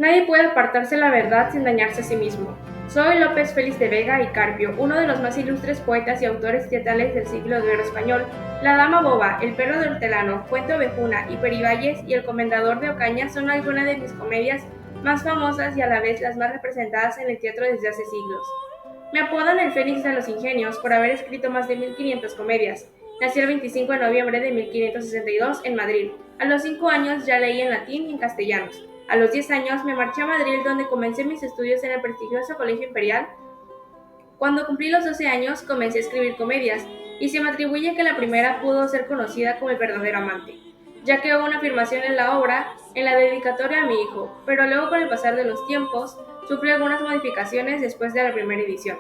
Nadie puede apartarse de la verdad sin dañarse a sí mismo. Soy López Félix de Vega y Carpio, uno de los más ilustres poetas y autores teatrales del siglo de oro español. La Dama Boba, El perro de Hortelano, Fuente Ovejuna y Perivalles y El comendador de Ocaña son algunas de mis comedias más famosas y a la vez las más representadas en el teatro desde hace siglos. Me apodan el Fénix de los Ingenios por haber escrito más de 1500 comedias. Nací el 25 de noviembre de 1562 en Madrid. A los 5 años ya leí en latín y en castellano. A los 10 años me marché a Madrid donde comencé mis estudios en el prestigioso Colegio Imperial. Cuando cumplí los 12 años comencé a escribir comedias y se me atribuye que la primera pudo ser conocida como El verdadero amante, ya que hubo una afirmación en la obra en la dedicatoria a mi hijo, pero luego con el pasar de los tiempos sufrí algunas modificaciones después de la primera edición.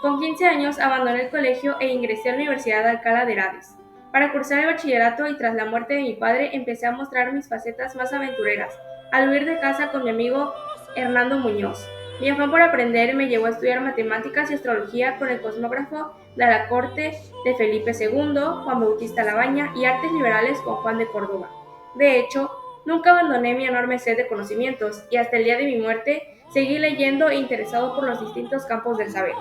Con 15 años abandoné el colegio e ingresé a la Universidad de Alcalá de Henares. Para cursar el bachillerato y tras la muerte de mi padre empecé a mostrar mis facetas más aventureras, al huir de casa con mi amigo Hernando Muñoz. Mi afán por aprender me llevó a estudiar matemáticas y astrología con el cosmógrafo de la corte de Felipe II, Juan Bautista Labaña, y artes liberales con Juan de Córdoba. De hecho, nunca abandoné mi enorme sed de conocimientos y hasta el día de mi muerte seguí leyendo e interesado por los distintos campos del saber.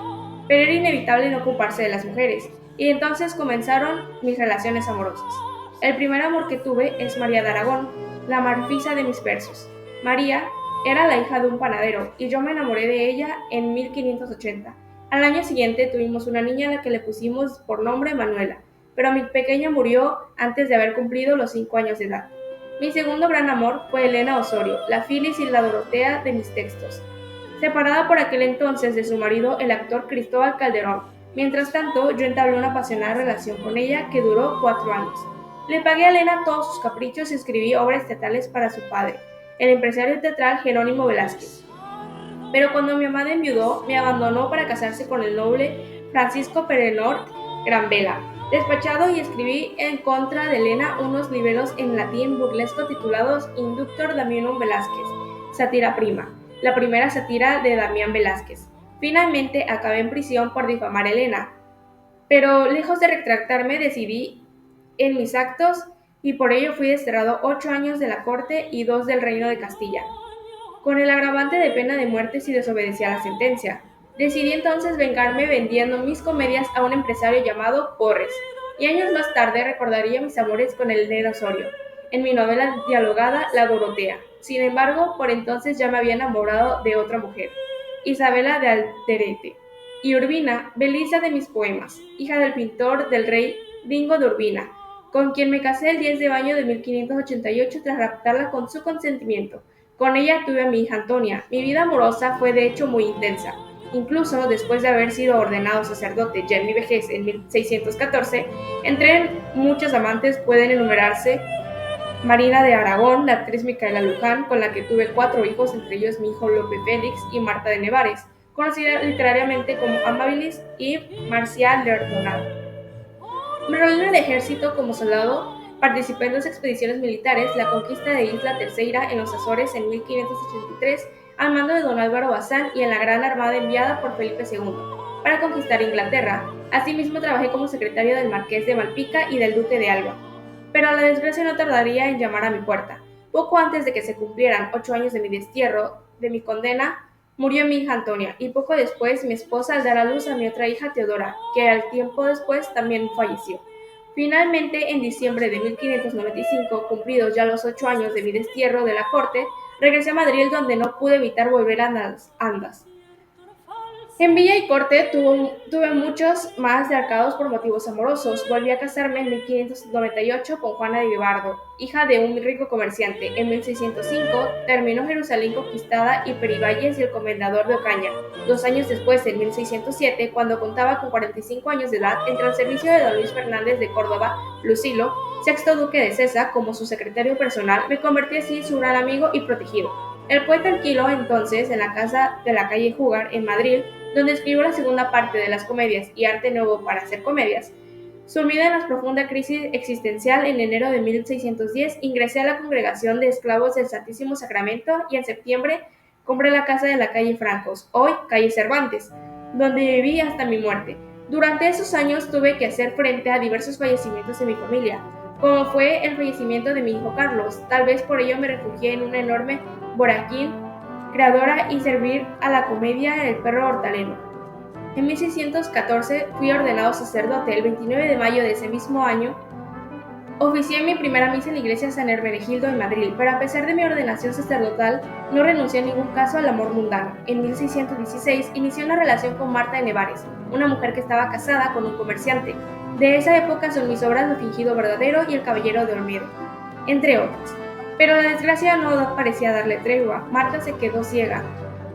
Pero era inevitable no ocuparse de las mujeres, y entonces comenzaron mis relaciones amorosas. El primer amor que tuve es María de Aragón, la marfisa de mis versos. María era la hija de un panadero y yo me enamoré de ella en 1580. Al año siguiente tuvimos una niña a la que le pusimos por nombre Manuela, pero mi pequeña murió antes de haber cumplido los 5 años de edad. Mi segundo gran amor fue Elena Osorio, la Filis y la Dorotea de mis textos, separada por aquel entonces de su marido, el actor Cristóbal Calderón. Mientras tanto, yo entablé una apasionada relación con ella que duró 4 años. Le pagué a Elena todos sus caprichos y escribí obras teatrales para su padre, el empresario teatral Jerónimo Velázquez. Pero cuando mi amada enviudó, me abandonó para casarse con el noble Francisco Perenor Granvela. Despachado y escribí en contra de Elena unos libros en latín burlesco titulados Inductor Damianum Velázquez, sátira prima, la primera sátira de Damián Velázquez. Finalmente acabé en prisión por difamar a Elena, pero lejos de retractarme decidí en mis actos y por ello fui desterrado 8 años de la corte y 2 del reino de Castilla, con el agravante de pena de muerte si desobedecía la sentencia. Decidí entonces vengarme vendiendo mis comedias a un empresario llamado Porres, y años más tarde recordaría mis amores con el Elena Osorio, en mi novela dialogada La Dorotea. Sin embargo, por entonces ya me había enamorado de otra mujer, Isabela de Alterete, y Urbina, Belisa de mis poemas, hija del pintor del rey Dingo de Urbina, con quien me casé el 10 de mayo de 1588 tras raptarla con su consentimiento. Con ella tuve a mi hija Antonia. Mi vida amorosa fue de hecho muy intensa. Incluso después de haber sido ordenado sacerdote ya en mi vejez en 1614, entre muchos amantes pueden enumerarse Marina de Aragón, la actriz Micaela Luján, con la que tuve 4 hijos, entre ellos mi hijo Lope Félix y Marta de Nevares, conocida literariamente como Amabilis, y Marcial Lertonal. Me enrolé en el ejército como soldado, participé en 2 expediciones militares, la conquista de Isla Terceira en los Azores en 1583, al mando de don Álvaro Bazán y en la Gran Armada enviada por Felipe II, para conquistar Inglaterra. Asimismo trabajé como secretario del Marqués de Malpica y del Duque de Alba. Pero la desgracia no tardaría en llamar a mi puerta. Poco antes de que se cumplieran 8 años de mi destierro, de mi condena, murió mi hija Antonia, y poco después mi esposa al dar a luz a mi otra hija Teodora, que al tiempo después también falleció. Finalmente, en diciembre de 1595, cumplidos ya los 8 años de mi destierro de la corte, regresé a Madrid donde no pude evitar volver a Andas. En Villa y Corte tuve muchos más de arcados por motivos amorosos. Volví a casarme en 1598 con Juana de Vivardo, hija de un rico comerciante. En 1605 terminó Jerusalén conquistada y Perivalles y el comendador de Ocaña. 2 años después, en 1607, cuando contaba con 45 años de edad, entró al servicio de don Luis Fernández de Córdoba, Lucilo, sexto duque de Cesa, como su secretario personal. Me convertí así en su gran amigo y protegido. El poeta alquiló entonces en la casa de la calle Júgar, en Madrid, donde escribió la segunda parte de las comedias y Arte Nuevo para hacer comedias. Sumida en la profunda crisis existencial, en enero de 1610 ingresé a la Congregación de Esclavos del Santísimo Sacramento y en septiembre compré la casa de la calle Francos, hoy calle Cervantes, donde viví hasta mi muerte. Durante esos años tuve que hacer frente a diversos fallecimientos de mi familia, como fue el fallecimiento de mi hijo Carlos. Tal vez por ello me refugié en un enorme boraquín creadora y servir a la comedia El perro hortelano. En 1614 fui ordenado sacerdote. El 29 de mayo de ese mismo año oficié mi primera misa en la iglesia San Hermenegildo en Madrid, pero a pesar de mi ordenación sacerdotal, no renuncié en ningún caso al amor mundano. En 1616 inicié una relación con Marta de Nevares, una mujer que estaba casada con un comerciante. De esa época son mis obras Lo fingido verdadero y El caballero de Olmedo, entre otras. Pero la desgracia no parecía darle tregua. Marta se quedó ciega.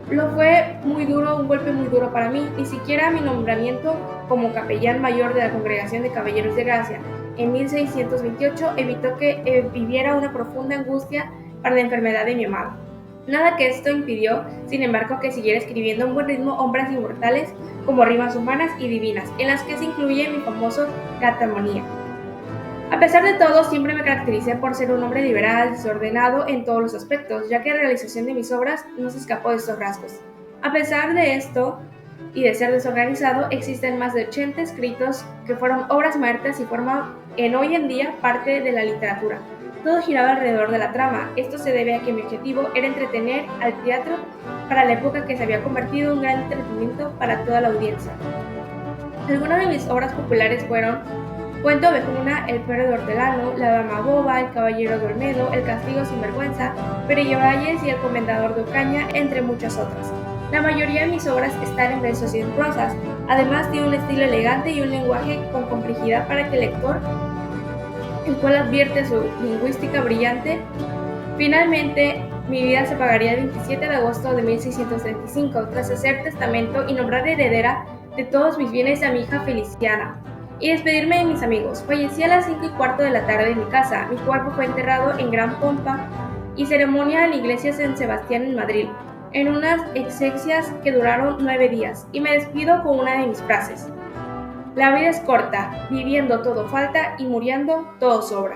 Lo fue muy duro, un golpe muy duro para mí. Ni siquiera mi nombramiento como capellán mayor de la Congregación de Caballeros de Gracia en 1628 evitó que viviera una profunda angustia para la enfermedad de mi amado. Nada que esto impidió, sin embargo, que siguiera escribiendo a un buen ritmo obras inmortales como Rimas humanas y divinas, en las que se incluye mi famoso Catamonía. A pesar de todo, siempre me caractericé por ser un hombre liberal, desordenado en todos los aspectos, ya que la realización de mis obras no se escapó de estos rasgos. A pesar de esto y de ser desorganizado, existen más de 80 escritos que fueron obras muertas y forman hoy en día parte de la literatura. Todo giraba alrededor de la trama. Esto se debe a que mi objetivo era entretener al teatro para la época que se había convertido en un gran entretenimiento para toda la audiencia. Algunas de mis obras populares fueron Cuento Ovejuna, El perro de hortelano, La dama boba, El caballero de Olmedo, El castigo sin vergüenza, Perillo Valles y El comendador de Ocaña, entre muchas otras. La mayoría de mis obras están en versos y en prosas. Además, tiene un estilo elegante y un lenguaje con complejidad para que el lector, el cual advierte su lingüística brillante. Finalmente, mi vida se pagaría el 27 de agosto de 1635, tras hacer testamento y nombrar heredera de todos mis bienes a mi hija Feliciana, y despedirme de mis amigos. Fallecí a las 5:15 de la tarde en mi casa. Mi cuerpo fue enterrado en gran pompa y ceremonia en la iglesia San Sebastián en Madrid, en unas exequias que duraron 9 días, y me despido con una de mis frases: la vida es corta, viviendo todo falta y muriendo todo sobra.